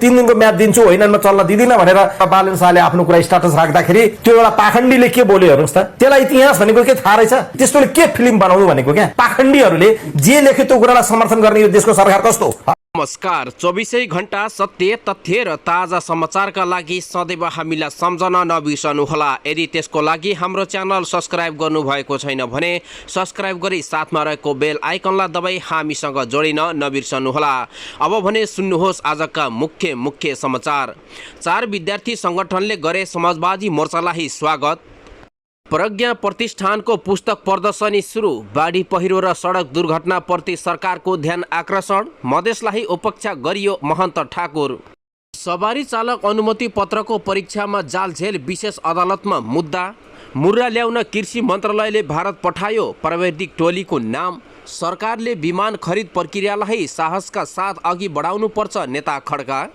3 दिनको म्याद दिन्छु, होइन म चल्न दिदिनँ भनेर बालेन शाहले आफ्नो कुरा स्ट्याटस राख्दाखेरि त्यो एउटा पाखण्डीले के बोल्यो हेर्नुस् त। त्यसलाई इतिहास भनेको के थाहा रहेछ? त्यस्तोले के फिल्म बनाउनु भनेको क्या? पाखण्डीहरूले जे लेख्यो त्यो कुरालाई समर्थन गर्ने यो देशको सरकार कस्तो? नमस्कार, 24 घण्टा सत्य, तथ्य र ताजा समाचारका लागि सदैव हामीलाई सम्झन नबिर्सनुहोला। यदि त्यसको लागि हाम्रो च्यानल सब्स्क्राइब गर्नुभएको छैन भने सब्स्क्राइब गरी साथमा रहेको बेल आइकनलाई दबाई हामीसँग जोडिन नबिर्सनुहोला। अब भने सुन्नुहोस् आजका मुख्य समाचार। 4 विद्यार्थी संगठनले गरे समाजवादी मोर्चालाई स्वागत। प्रज्ञा प्रतिष्ठानको पुस्तक प्रदर्शनी सुरु। बाढी पहिरो र सडक दुर्घटनाप्रति सरकारको ध्यान आकर्षण। मधेसलाई उपेक्षा गरियो महन्त ठाकुर। सवारी चालक अनुमति पत्रको परीक्षामा जालझेल विशेष अदालतमा मुद्दा। मुर्रा ल्याउन कृषि मन्त्रालयले भारत पठायो प्राविधिक टोलीको नाम। सरकारले विमान खरिद प्रक्रियालाई साहसका साथ अघि बढाउनुपर्छ नेता खड्का।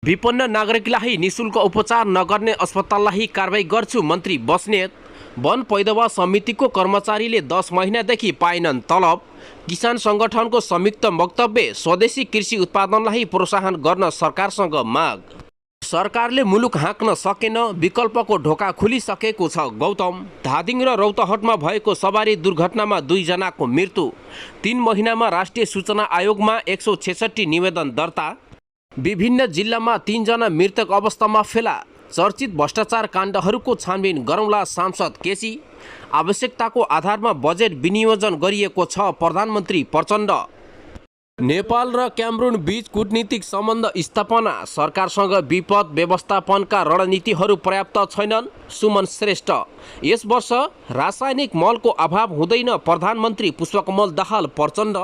विपन्न नागरिकलाई निशुल्क उपचार नगर्ने अस्पताललाई कारबाही गर्छु मन्त्री बस्नेत। वन पैदवा समितिको कर्मचारीले 10 महिनादेखि पाएनन् तलब। किसान संगठनको संयुक्त वक्तव्य। स्वदेशी कृषि उत्पादनलाई प्रोत्साहन गर्न सरकारसँग माग। सरकारले मुलुक हाँक्न सकेन, विकल्पको ढोका खुलिसकेको छ गौतम। धादिङ र रौतहटमा भएको सवारी दुर्घटनामा 2 जनाको मृत्यु। 3 महिनामा राष्ट्रिय सूचना आयोगमा 166 निवेदन दर्ता। विभिन्न जिल्लामा 3 जना मृतक अवस्थामा फेला। चर्चित भ्रष्टाचार काण्डहरूको छानबिन गरौँला सांसद केसी। आवश्यकताको आधारमा बजेट विनियोजन गरिएको छ प्रधानमन्त्री प्रचण्ड। नेपाल र क्यामरून बीच कूटनीतिक सम्बन्ध स्थापना। सरकारसँग विपद व्यवस्थापनका रणनीतिहरू पर्याप्त छैनन् सुमन श्रेष्ठ। यस वर्ष रासायनिक मलको अभाव हुँदैन प्रधानमन्त्री पुष्पकमल दाहाल प्रचण्ड।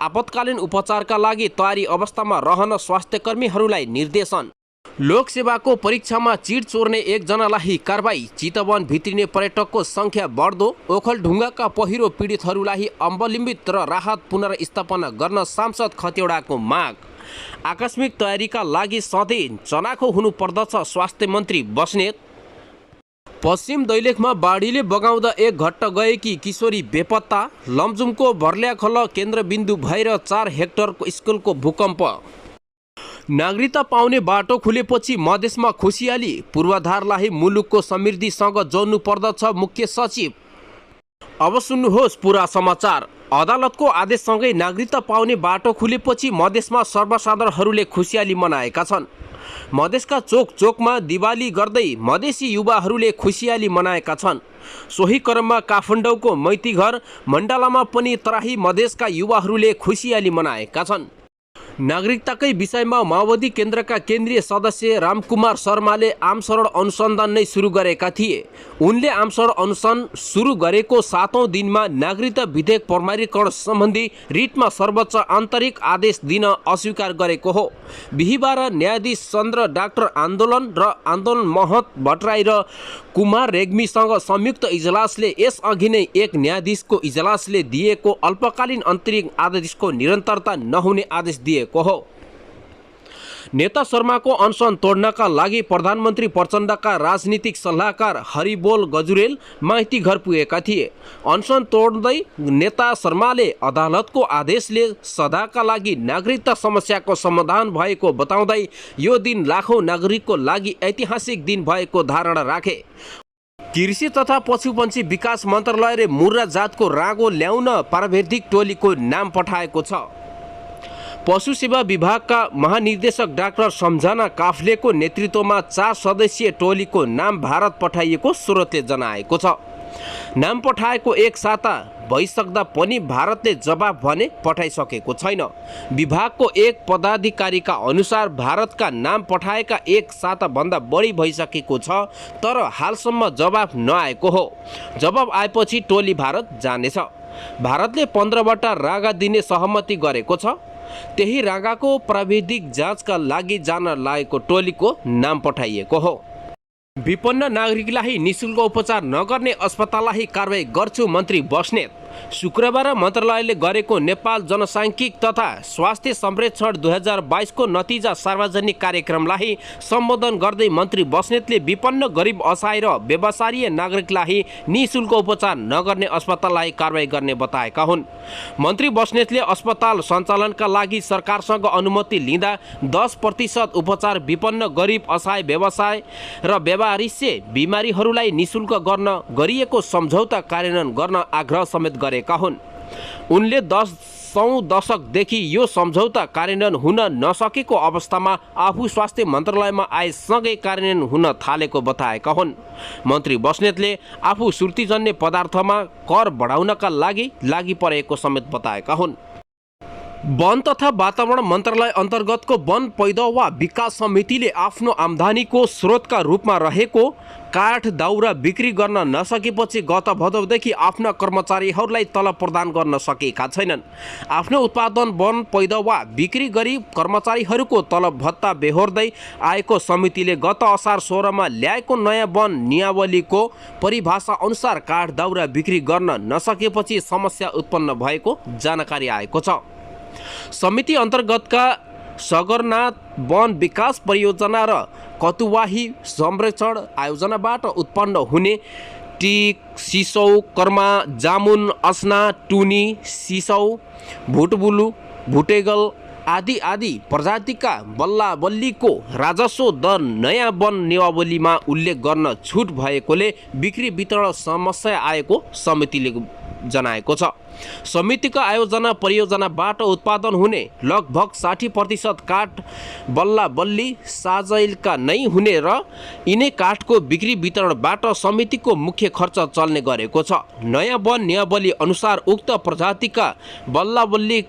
आपतकालीन उपचारका लागि तयारी अवस्थामा रहन स्वास्थ्यकर्मीहरूलाई निर्देशन। लोकसेवाको परीक्षामा चिट चोर्ने 1 जनालाई कारबाही। चितवन भित्रिने पर्यटकको संख्या बढ्दो। ओखलढुङ्गाका पहिरो पीडितहरूलाई अवलम्बित र राहत पुनर्स्थापना गर्न सांसद खतिवडाको माग। आकस्मिक तयारीका लागि सधैँ चनाखो हुनुपर्दछ स्वास्थ्य मन्त्री बस्नेत। पश्चिम दैलेखमा बाढीले बगाउँदा 1 घट्ट गएकी किशोरी बेपत्ता। लमजुमको भर्ल्याखल केन्द्रबिन्दु भएर 4 हेक्टरको स्कुलको भूकम्प। नागरिकता पाउने बाटो खुलेपछि मधेसमा खुसियाली। पूर्वाधारलाई मुलुकको समृद्धिसँग जोड्नु पर्दछ मुख्य सचिव। अब सुन्नुहोस् पुरा समाचार। अदालतको आदेशसँगै नागरिकता पाउने बाटो खुलेपछि मधेसमा सर्वसाधारणहरूले खुसियाली मनाएका छन्। मधेसका चोकमा दिवाली गर्दै मधेसी युवाहरूले खुसियाली मनाएका छन्। सोही क्रममा काठमाडौँको मैतीघर मण्डलामा पनि तराई मधेसका युवाहरूले खुसियाली मनाएका छन्। नागरिकताकै विषयमा माओवादी केन्द्रका केन्द्रीय सदस्य रामकुमार शर्माले आमसरण अनुसन्धान नै सुरु गरेका थिए। उनले आमसरण अनुसन्धान सुरु गरेको 7औं दिनमा नागरिकता विधेयक प्रमाणीकरण सम्बन्धी रिटमा सर्वोच्च आन्तरिक आदेश दिन अस्वीकार गरेको हो। बिहिबार न्यायाधीश चन्द्र डाक्टर आन्दोलन र आन्दोलन महत भट्टराई र कुमार रेग्मीसँग संयुक्त इजलासले यसअघि नै एक न्यायाधीशको इजलासले दिएको अल्पकालीन अन्तरिम आदेशको निरन्तरता नहुने आदेश दिएको हो। नेता शर्माको अनसन तोड्नका लागि प्रधानमन्त्री प्रचण्डका राजनीतिक सल्लाहकार हरिबोल गजुरेल माइती घर पुगेका थिए। अनसन तोड्दै नेता शर्माले अदालतको आदेशले सदाका लागि नागरिकता समस्याको समाधान भएको बताउँदै यो दिन लाखौं नागरिकको लागि ऐतिहासिक दिन भएको धारणा राखे। कृषि तथा पशुपन्छी विकास मन्त्रालयले मुर्रा जातको रागो ल्याउन प्राविधिक टोलीको नाम पठाएको छ। पशु सेवा विभागका महानिर्देशक डाक्टर सम्झना काफ्लेको नेतृत्वमा 4 सदस्यीय टोलीको नाम भारत पठाइएको स्रोतले जनाएको छ। नाम पठाएको 1 साता भइसक्दा पनि भारतले जवाब भने पठाइसकेको छैन। विभागको एक पदाधिकारीका अनुसार भारतका नाम पठाएका 1 साताभन्दा बढी भइसकेको छ, तर हालसम्म जवाब नआएको हो। जवाब आएपछि टोली भारत जानेछ। भारतले 15वटा रागा दिने सहमति गरेको छ। त्यही रागाको प्राविधिक जाँचका लागि जान लागेको टोलीको नाम पठाइएको हो। विपन्न नागरिकलाई निशुल्क उपचार नगर्ने अस्पताललाई कारबाही गर्छु मन्त्री बस्नेत। शुक्रबार मन्त्रालयले गरेको नेपाल जनसाङ्ख्यिक तथा स्वास्थ्य सर्वेक्षण 2022 को नतिजा सार्वजनिक कार्यक्रमलाई सम्बोधन गर्दै मन्त्री बस्नेतले विपन्न गरिब असहाय र व्यवसायीय नागरिकलाई निःशुल्क उपचार नगर्ने अस्पताललाई कारबाही गर्ने बताएका हुन्। मन्त्री बस्नेतले अस्पताल सञ्चालनका लागि सरकारसँग अनुमति लिँदा 10% उपचार विपन्न गरिब असहाय व्यवसाय र व्यावहारिक बिमारीहरूलाई निःशुल्क गर्न गरिएको सम्झौता कार्यान्वयन गर्न आग्रह समेत गरेका हुन्। उनले 10औं दशकदेखि यो सम्झौता कार्यान्वयन हुन नसकेको अवस्थामा आफू स्वास्थ्य मन्त्रालयमा आएसँगै कार्यान्वयन हुन थालेको बताएका हुन्। मन्त्री बस्नेतले आफू सुर्तीजन्य पदार्थमा कर बढाउनका लागि परेको समेत बताएका हुन्। वन तथा वातावरण मन्त्रालय अन्तर्गतको वन पैदावार वा विकास समितिले आफ्नो आम्दानीको स्रोतका रूपमा रहेको काठ दाउरा बिक्री गर्न नसकेपछि गत भदौदेखि आफ्ना कर्मचारीहरूलाई तलब प्रदान गर्न सकेका छैनन्। आफ्नो उत्पादन वन पैदावार बिक्री गरी कर्मचारीहरूको तलब भत्ता बेहोर्दै आएको समितिले गत असार 16 मा ल्याएको नयाँ वन नियावलीको परिभाषा अनुसार काठ दाउरा बिक्री गर्न नसकेपछि समस्या उत्पन्न भएको जानकारी आएको छ। समिति अन्तर्गतका सगरनाथ वन विकास परियोजना र कतुवाही संरक्षण आयोजनाबाट उत्पन्न हुने टिक, सिसौ, कर्मा, जामुन, अस्ना, टुनी, सिसौ, भुटबुलु, भुटेगल आदि प्रजातिका बल्ला बल्लीको राजस्व दर नयाँ वन नियमावलीमा उल्लेख गर्न छुट भएकोले बिक्री वितरण समस्या आएको समितिले जनाएको छ। समितिको आयोजना परियोजनाबाट उत्पादन हुने लगभग 60% काठ बल्ला बल्ली साजैलका नै हुने र यिनै काठको बिक्री वितरणबाट समितिको मुख्य खर्च चल्ने गरेको छ। नयाँ वन नियमावली अनुसार उक्त प्रजातिका बल्ला बल्ली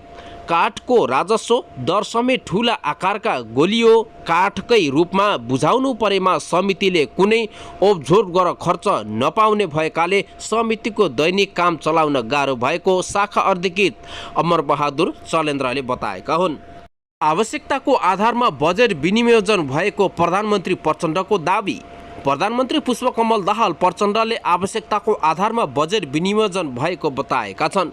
काठको राजस्व दर समेत ठुला आकारका गोलियो काठकै रूपमा बुझाउनु परेमा समितिले कुनै ओपझोप गरेर खर्च नपाउने भएकाले समितिको दैनिक काम चलाउन गाह्रो भएको शाखा अधिकृत अमरबहादुर चलेन्द्रले बताएका हुन्। आवश्यकताको आधारमा बजेट विनियोजन भएको प्रधानमन्त्री प्रचण्डको दाबी। प्रधानमन्त्री पुष्पकमल दाहाल प्रचण्डले आवश्यकताको आधारमा बजेट विनियोजन भएको बताएका छन्।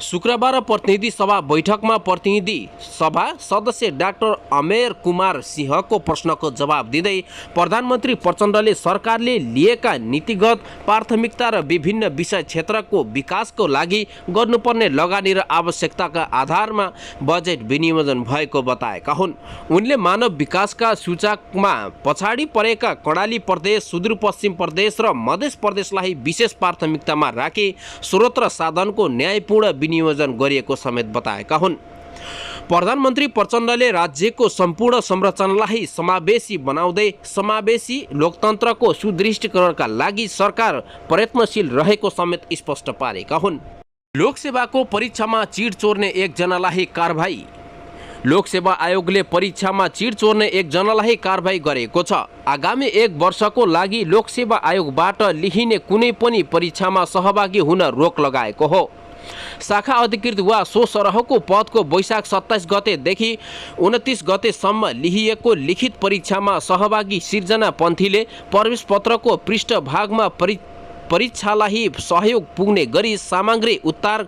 शुक्रबार प्रतिनिधि सभा बैठकमा प्रतिनिधि सभा सदस्य डाक्टर अमेर कुमार सिंहको प्रश्नको जवाब दिँदै प्रधानमन्त्री प्रचण्डले सरकारले लिएका नीतिगत प्राथमिकता र विभिन्न विषय क्षेत्रको विकासको लागि गर्नुपर्ने लगानी र आवश्यकताका आधारमा बजेट विनियोजन भएको बताएका हुन्। उनले मानव विकासका सूचकमा पछाडि परेका कर्णाली प्रदेश, सुदूरपश्चिम प्रदेश र मध्य प्रदेशलाई विशेष प्राथमिकतामा राखी स्रोत र साधनको न्यायपूर्ण विनियोजन गरिएको समेत बताएका हुन्। प्रधानमन्त्री प्रचण्डले राज्यको सम्पूर्ण संरचनालाई समावेशी बनाउँदै समावेशी लोकतन्त्रको सुदृढीकरणका लागि सरकार प्रयत्नशील रहेको समेत स्पष्ट पारेका हुन्। लोकसेवाको परीक्षामा चिट चोर्ने एकजनालाई कारबाही। लोकसेवा आयोगले परीक्षामा चिट चोर्ने एकजनालाई कारबाही गरेको छ। आगामी 1 वर्षको लागि लोकसेवा आयोगबाट लिइने कुनै पनि परीक्षामा सहभागी हुन रोक लगाएको हो। शाखा अधिकृत वा सो सरहको पदको वैशाख 27 गतेदेखि 29 गतेसम्म लिइएको लिखित परीक्षामा सहभागी सिर्जना पन्थीले प्रवेश पत्रको पृष्ठभागमा परीक्षालाई सहयोग पुग्ने गरी सामग्री उतार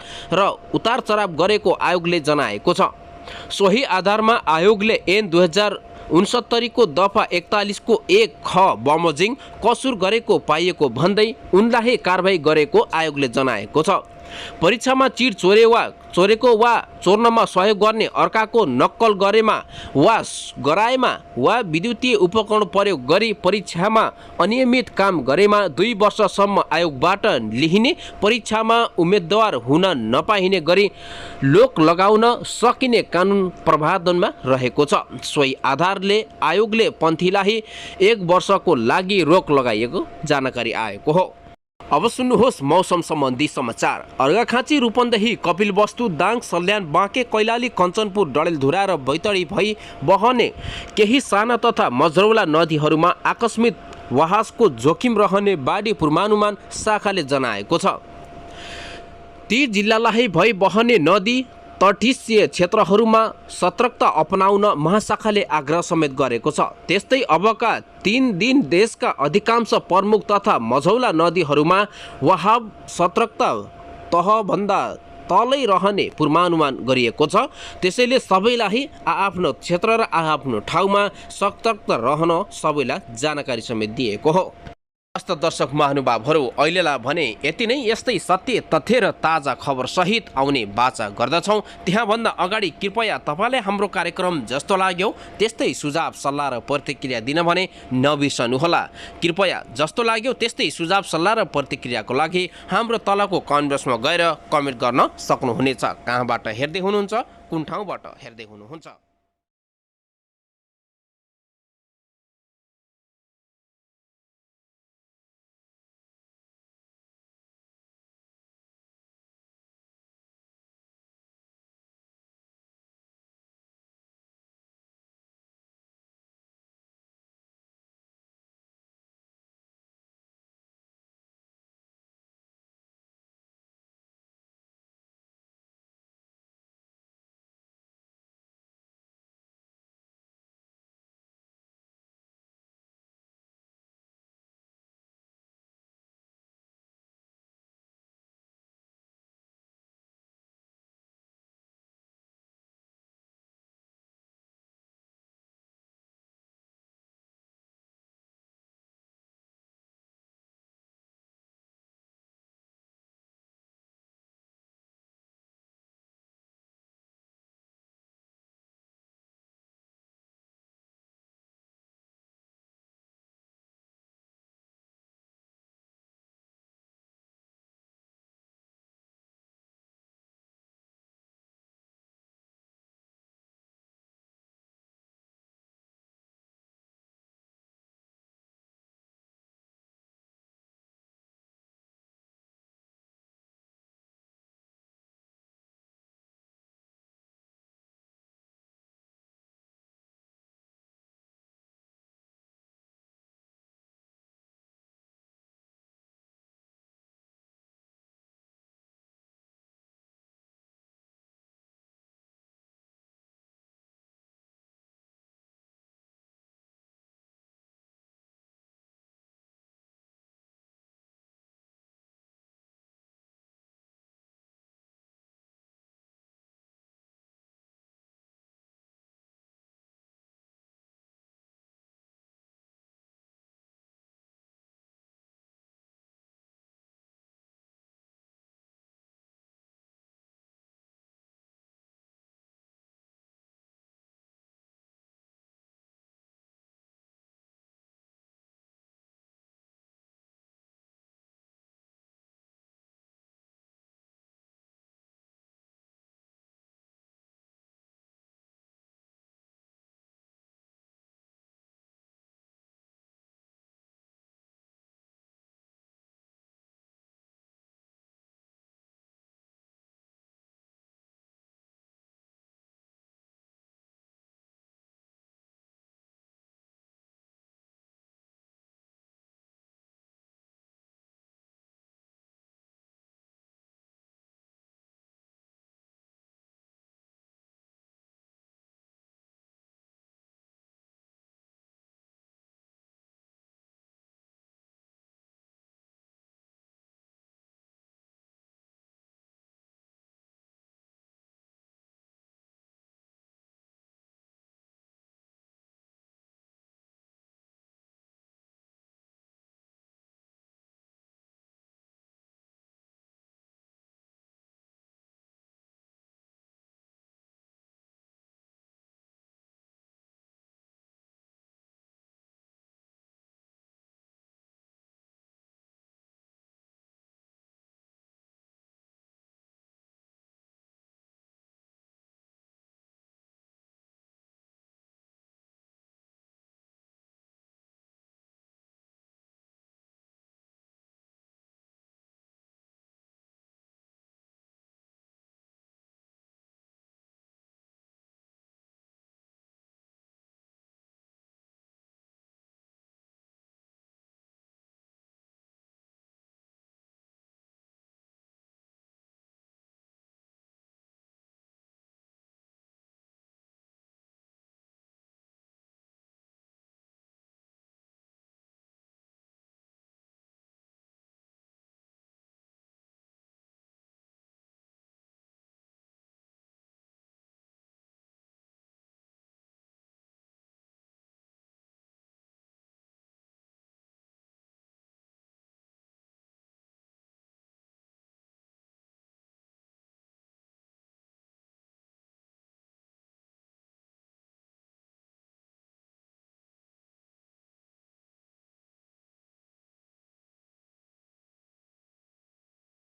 चढाव गरेको आयोगले जनाएको छ। सोही आधारमा आयोगले ऐन 2069 को दफा 41 को 1 ख बमोजिङ कसुर गरेको पाइएको भन्दै उनलाई कारबाही गरेको आयोगले जनाएको छ। परीक्षामा चिट चोरेको वा चोर्नमा सहयोग गर्ने, अर्काको नक्कल गरेमा वा गराएमा वा विद्युतीय उपकरण प्रयोग गरी परीक्षामा अनियमित काम गरेमा 2 वर्षसम्म आयोगबाट लिइने परीक्षामा उम्मेदवार हुन नपाइने गरी रोक लगाउन सकिने कानुन प्रावधानमा रहेको छ। सोही आधारले आयोगले पन्थीलाई 1 वर्षको लागि रोक लगाइएको जानकारी आएको हो। अब सुन्नुहोस् मौसम सम्बन्धी समाचार। अर्घाखाँची, रूपन्देही, कपिलवस्तु, दाङ, सल्यान, बाँके, कैलाली, कञ्चनपुर, डडेलधुरा र बैतडी भई बहने केही साना तथा मझौला नदीहरूमा आकस्मिक वहासको जोखिम रहने बाढी पूर्वानुमान शाखाले जनाएको छ। ती जिल्लालाई भई बहने नदी तटीय क्षेत्रहरूमा सतर्कता अपनाउन महाशाखाले आग्रह समेत गरेको छ। त्यस्तै अबका 3 दिन देशका अधिकांश प्रमुख तथा मझौला नदीहरूमा वहाव सतर्कता तहभन्दा तलै रहने पूर्वानुमान गरिएको छ। त्यसैले सबैलाई आफ्नो क्षेत्र र आफ्नो ठाउँमा सतर्क रहन सबैलाई जानकारी समेत दिएको हो। हस्त दर्शक महानुभावहरू, अहिलेलाई भने यति नै। यस्तै सत्य तथ्य र ताजा खबर सहित आउने बाचा गर्दछौँ। त्यहाँभन्दा अगाडि कृपया तपाईँले हाम्रो कार्यक्रम जस्तो लाग्यो त्यस्तै सुझाव सल्लाह र प्रतिक्रिया दिन भने नबिर्सनुहोला। कृपया जस्तो लाग्यो त्यस्तै सुझाव सल्लाह र प्रतिक्रियाको लागि हाम्रो तलको कमेन्ट बक्समा गएर कमेन्ट गर्न सक्नुहुनेछ। कहाँबाट हेर्दै हुनुहुन्छ, कुन ठाउँबाट हेर्दै हुनुहुन्छ।